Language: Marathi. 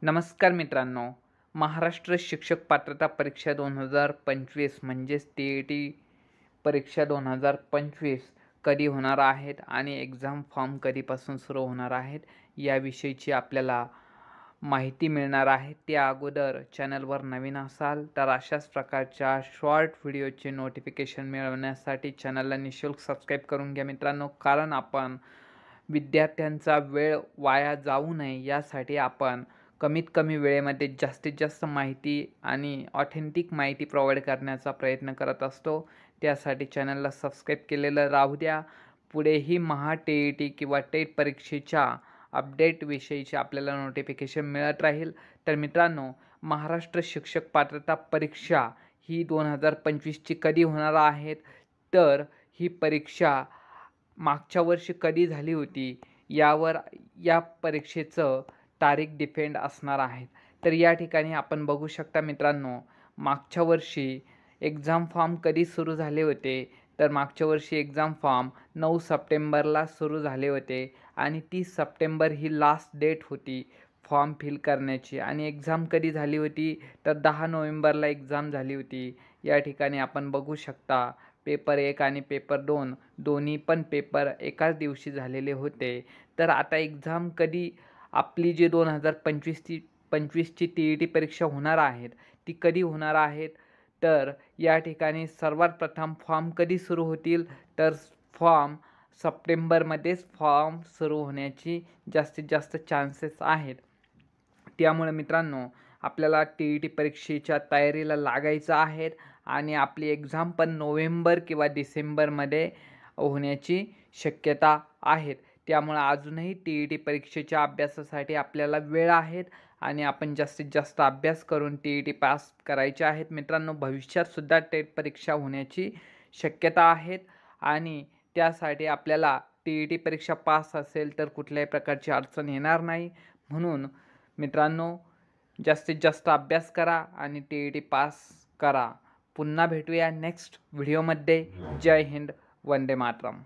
नमस्कार मित्रांनो, महाराष्ट्र शिक्षक पात्रता परीक्षा 2025 म्हणजेच टी परीक्षा 2025 कधी होणार आहेत आणि एक्झाम फॉर्म कधीपासून सुरू होणार आहेत याविषयीची आपल्याला माहिती मिळणार आहे. त्या अगोदर चॅनलवर नवीन असाल तर अशाच प्रकारच्या शॉर्ट व्हिडिओचे नोटिफिकेशन मिळवण्यासाठी चॅनलला निःशुल्क सबस्क्राईब करून घ्या मित्रांनो, कारण आपण विद्यार्थ्यांचा वेळ वाया जाऊ नये यासाठी आपण कमीत कमी वेळेमध्ये जास्तीत जास्त माहिती आणि ऑथेंटिक माहिती प्रोव्हाइड करण्याचा प्रयत्न करत असतो. त्यासाठी चॅनलला सबस्क्राईब केलेलं राहू द्या. पुढेही टी किंवा टेट परीक्षेच्या अपडेटविषयीचे आपल्याला नोटिफिकेशन मिळत राहील. तर मित्रांनो, महाराष्ट्र शिक्षक पात्रता परीक्षा ही 2025ची कधी होणार आहेत, तर ही परीक्षा मागच्या वर्षी कधी झाली होती यावर या परीक्षेचं तारीख डिपेंड असणार आहे. तर या ठिकाणी आपण बघू शकता मित्रांनो, मागच्या वर्षी एक्झाम फॉर्म कधी सुरू झाले होते, तर मागच्या वर्षी एक्झाम फॉर्म 9 सप्टेंबरला सुरू झाले होते आणि 30 सप्टेंबर ही लास्ट डेट होती फॉर्म फिल करण्याची. आणि एक्झाम कधी झाली होती, तर 10 नोव्हेंबरला एक्झाम झाली होती. या ठिकाणी आपण बघू शकता पेपर 1 आणि पेपर 2 दोन्ही पण पेपर एकाच दिवशी झालेले होते. तर आता एक्झाम कधी आपली जी 2025ची टी परीक्षा होणार आहेत ती कधी होणार आहेत, तर या ठिकाणी सर्वात प्रथम फॉर्म कधी सुरू होतील, तर फॉर्म सप्टेंबरमध्येच फॉर्म सुरू होण्याची जास्तीत जास्त चान्सेस आहेत. त्यामुळे मित्रांनो, आपल्याला टी परीक्षेच्या तयारीला लागायचं आहे आणि आपली एक्झाम पण नोव्हेंबर किंवा डिसेंबरमध्ये होण्याची शक्यता आहे. त्यामुळे अजूनही टी परीक्षेच्या अभ्यासासाठी आपल्याला वेळ आहे आणि आपण जास्तीत जास्त अभ्यास करून टी पास करायचे आहेत. मित्रांनो, भविष्यातसुद्धा टेट परीक्षा होण्याची शक्यता आहेत आणि त्यासाठी आपल्याला टी परीक्षा पास असेल तर कुठल्याही प्रकारची अडचण येणार नाही. म्हणून मित्रांनो, जास्तीत जास्त अभ्यास करा आणि टी पास करा. पुन्हा भेटूया नेक्स्ट व्हिडिओमध्ये. जय हिंद, वंदे मातरम.